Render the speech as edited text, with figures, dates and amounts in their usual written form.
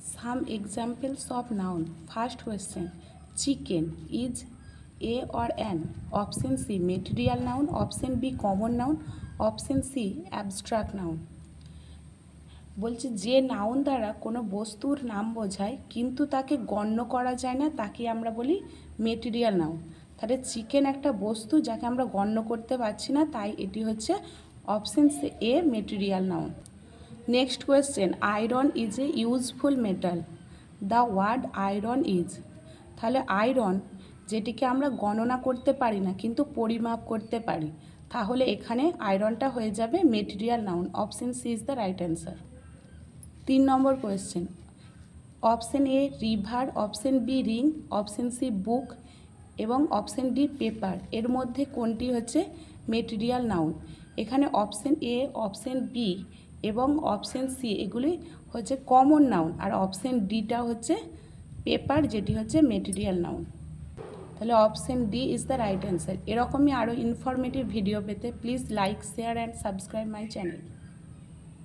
Some examples of noun. First question, chicken is a or an? Option C, material noun. Option B, common noun. Option C, abstract noun. বলছে যে noun দ্বারা কোনো বস্তুর নাম বোঝায় কিন্তু তাকে গণ্য করা যায় না তাকে আমরা বলি মেটেরিয়াল নাউন। তাহলে চিকেন একটা বস্তু যাকে আমরা গণ্য করতে পারছি না, তাই এটি হচ্ছে option A, material noun. Next question, iron is a useful metal. The word iron is, তাহলে আয়রন যেটিকে আমরা গণনা করতে পারি না কিন্তু পরিমাপ করতে পারি, তাহলে এখানে আয়রনটা হয়ে যাবে material noun. Option C is the right answer. 3 নম্বর question, option A river, option B ring, option C book এবং অপশন ডি পেপার, এর মধ্যে কোনটি হচ্ছে মেটেরিয়াল নাউন? এখানে অপশন এ, অপশন বি এবং অপশন সি এগুলি হচ্ছে কমন নাউন, আর অপশন ডিটা হচ্ছে পেপার, যেটি হচ্ছে মেটেরিয়াল নাউন। তাহলে option D is the right answer. এরকমই আরও ইনফরমেটিভ ভিডিও পেতে please like, share and subscribe my channel.